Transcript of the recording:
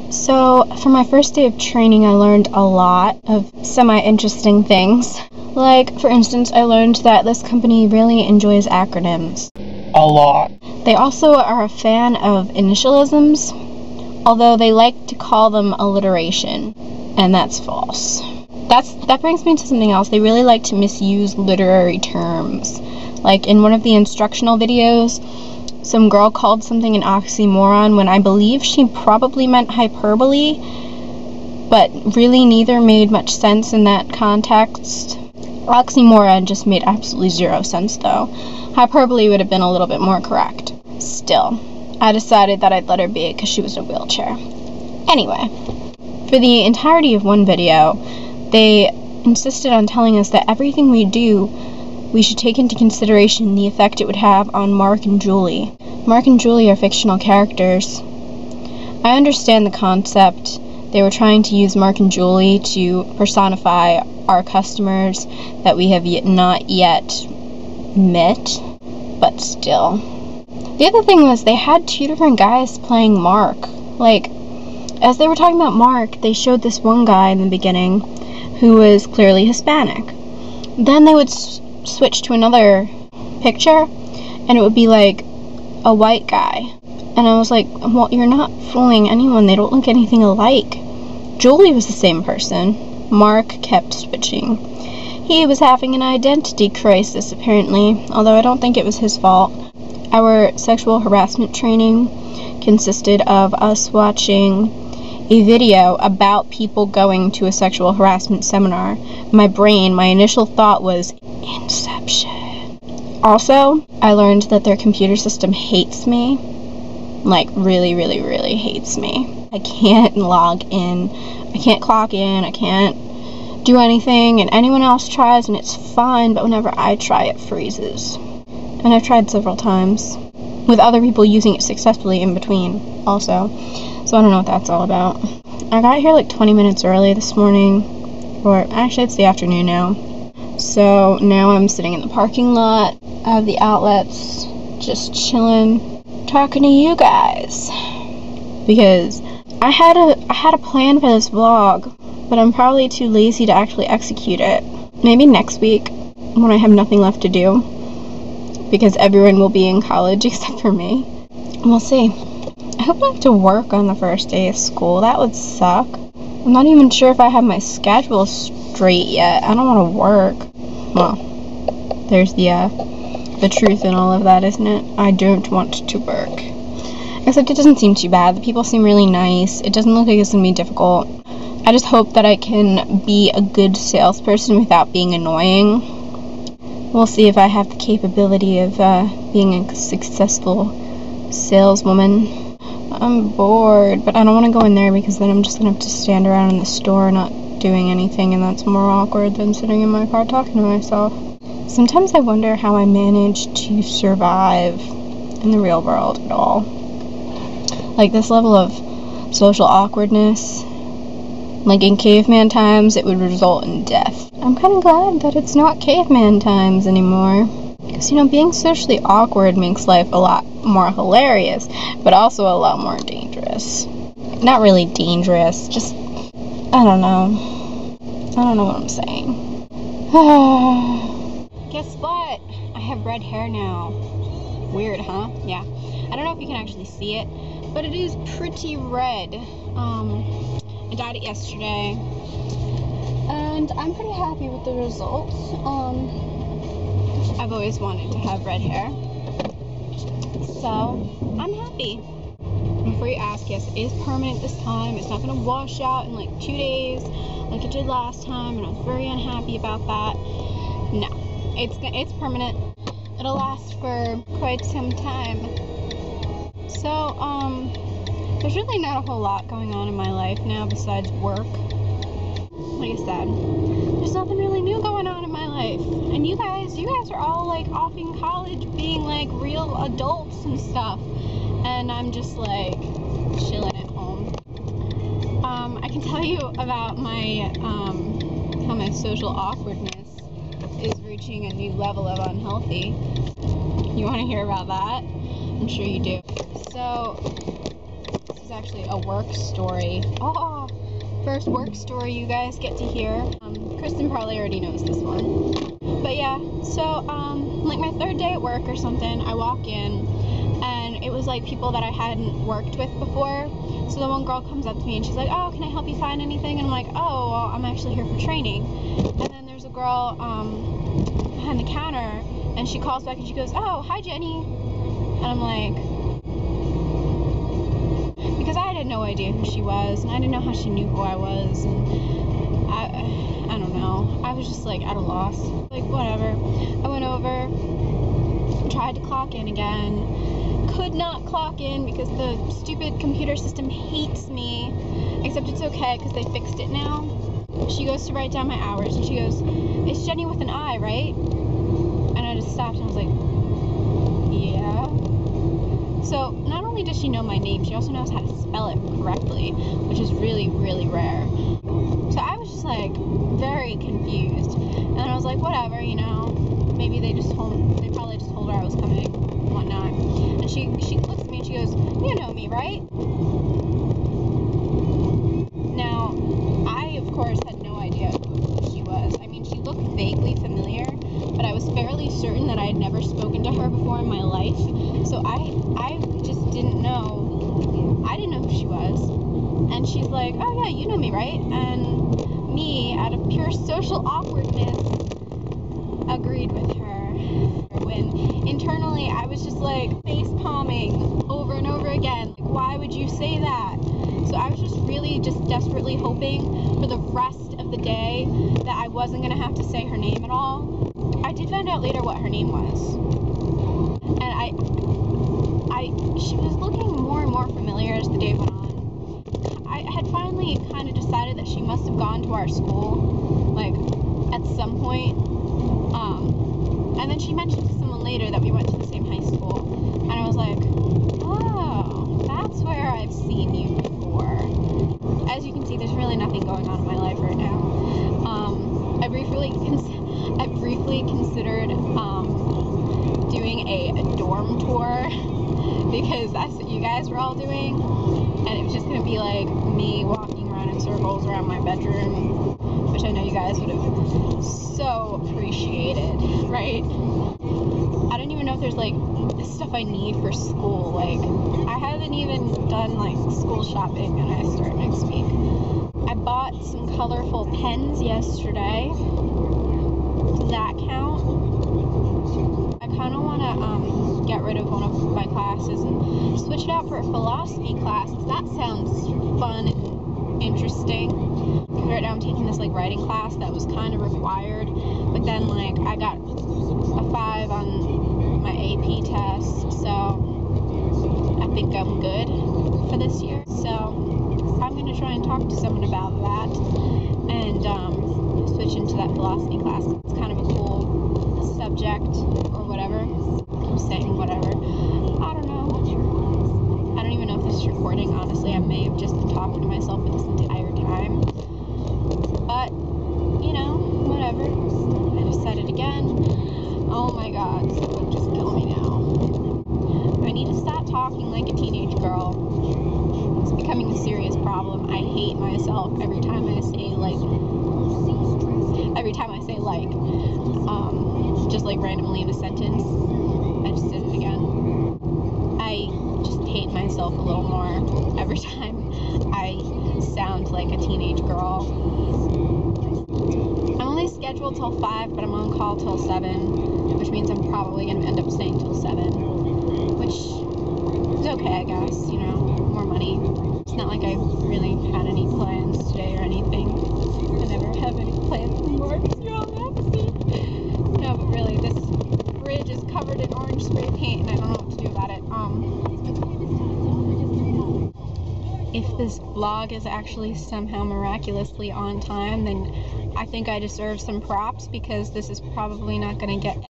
So, for my first day of training, I learned a lot of semi-interesting things. Like, for instance, I learned that this company really enjoys acronyms. A lot. They also are a fan of initialisms, although they like to call them alliteration, and that's false. That brings me to something else. They really like to misuse literary terms. Like, in one of the instructional videos, some girl called something an oxymoron when I believe she probably meant hyperbole, but really neither made much sense in that context. Oxymoron just made absolutely zero sense, though. Hyperbole would have been a little bit more correct. Still, I decided that I'd let her be because she was in a wheelchair. Anyway, for the entirety of one video, they insisted on telling us that everything we do, we should take into consideration the effect it would have on Mark and Julie. Mark and Julie are fictional characters. I understand the concept. They were trying to use Mark and Julie to personify our customers that we have not yet met, but still. The other thing was they had two different guys playing Mark. Like, as they were talking about Mark, they showed this one guy in the beginning who was clearly Hispanic. Then they would switch to another picture, and it would be like a white guy. And I was like, well, you're not fooling anyone. They don't look anything alike. Julie was the same person. Mark kept switching. He was having an identity crisis, apparently, although I don't think it was his fault. Our sexual harassment training consisted of us watching a video about people going to a sexual harassment seminar. My initial thought was, Inception. Also, I learned that their computer system hates me. Like, really, really, really hates me. I can't log in. I can't clock in. I can't do anything, and anyone else tries, and it's fine, but whenever I try, it freezes. And I've tried several times, with other people using it successfully in between, also. So I don't know what that's all about. I got here like 20 minutes early this morning, or actually it's the afternoon now. So now I'm sitting in the parking lot of the outlets, just chilling, talking to you guys. Because I had a plan for this vlog, but I'm probably too lazy to actually execute it. Maybe next week, when I have nothing left to do, because everyone will be in college except for me. We'll see. I hope I have to work on the first day of school. That would suck. I'm not even sure if I have my schedule straight yet. I don't want to work. Well, there's the truth in all of that, isn't it? I don't want to work. Except it doesn't seem too bad. The people seem really nice. It doesn't look like it's going to be difficult. I just hope that I can be a good salesperson without being annoying. We'll see if I have the capability of being a successful saleswoman. I'm bored, but I don't want to go in there because then I'm just going to have to stand around in the store not doing anything, and that's more awkward than sitting in my car talking to myself. Sometimes I wonder how I manage to survive in the real world at all. Like, this level of social awkwardness, like in caveman times, it would result in death. I'm kind of glad that it's not caveman times anymore. Because, you know, being socially awkward makes life a lot more hilarious, but also a lot more dangerous. Not really dangerous, just, I don't know. I don't know what I'm saying. Guess what? I have red hair now. Weird, huh? Yeah. I don't know if you can actually see it, but it is pretty red. I dyed it yesterday, and I'm pretty happy with the results. I've always wanted to have red hair, so I'm happy. Before you ask, yes, it is permanent this time. It's not going to wash out in like 2 days like it did last time, and I was very unhappy about that. No, it's permanent. It'll last for quite some time. So, there's really not a whole lot going on in my life now besides work. Like I said, there's nothing really new going on in my life. And you guys are all like off in college being like real adults and stuff. And I'm just like chilling at home. I can tell you about my, how my social awkwardness is reaching a new level of unhealthy. You want to hear about that? I'm sure you do. So is actually a work story. Oh, first work story you guys get to hear. Kristen probably already knows this one. But yeah, so like my third day at work or something, I walk in and it was like people that I hadn't worked with before. So the one girl comes up to me and she's like, oh, can I help you find anything? And I'm like, oh, well, I'm actually here for training. And then there's a girl behind the counter and she calls back and she goes, oh, hi Jenny. And I'm like, because I had no idea who she was and I didn't know how she knew who I was, and I don't know, I was just like at a loss. Like, whatever. I went over, tried to clock in again, could not clock in because the stupid computer system hates me, except it's okay because they fixed it now. She goes to write down my hours and she goes, it's Jenny with an I, right? And I just stopped and I was like, yeah. So not only does she know my name, she also knows how to spell it correctly, which is really, really rare. So I was just like very confused, and I was like, whatever, you know, maybe they probably just told her I was coming and whatnot. And she looks at me and she goes, you know me, right? Now, I of course had no idea who she was. I mean, she looked vaguely familiar, but I was fairly certain that I had never spoken to her before in my life. So I just didn't know. I didn't know who she was. And she's like, oh yeah, you know me, right? And me, out of pure social awkwardness, agreed with her. When internally I was just like face palming over and over again. Like, why would you say that? So I was just really just desperately hoping for the rest of the day that I wasn't going to have to say her name at all. I did find out later what her name was. And she was looking more and more familiar as the day went on. I had finally kind of decided that she must have gone to our school, like, at some point. And then she mentioned to someone later that we went to the same high school. And I was like, oh, that's where I've seen you before. As you can see, there's really nothing going on in my life right now. I briefly considered doing a dorm tour because that's what you guys were all doing, and it was just gonna be like me walking around in circles around my bedroom, which I know you guys would have so appreciated, right? I don't even know if there's like stuff I need for school. Like, I haven't even done like school shopping and I start next week. I bought some colorful pens yesterday. Does that count? I kind of want to get rid of one of my classes and switch it out for a philosophy class. That sounds fun and interesting. Right now I'm taking this like writing class that was kind of required, but then like I got a 5 on my AP test, so I think I'm good for this year. So I'm going to try and talk to someone about that and switch into that philosophy class. It's kind of a cool subject or whatever. I'm saying whatever. I don't know. I don't even know if this is recording, honestly. I may have just been talking to myself for this entire time. But, you know, whatever. I just said it again. Oh my god, this would just kill me now. I need to stop talking like a teenage girl. It's becoming a serious problem. I hate myself every time I say like, just like randomly in a sentence. I just did it again. I just hate myself a little more every time I sound like a teenage girl. I'm only scheduled till 5, but I'm on call till 7, which means I'm probably going to end up staying till 7, which is okay, I guess, you know, more money. It's not like I really had any plans today or anything. I never have any plans anymore because you all have to see. No, but really, this bridge is covered in orange spray paint and I don't know what to do about it. If this vlog is actually somehow miraculously on time, then I think I deserve some props because this is probably not going to get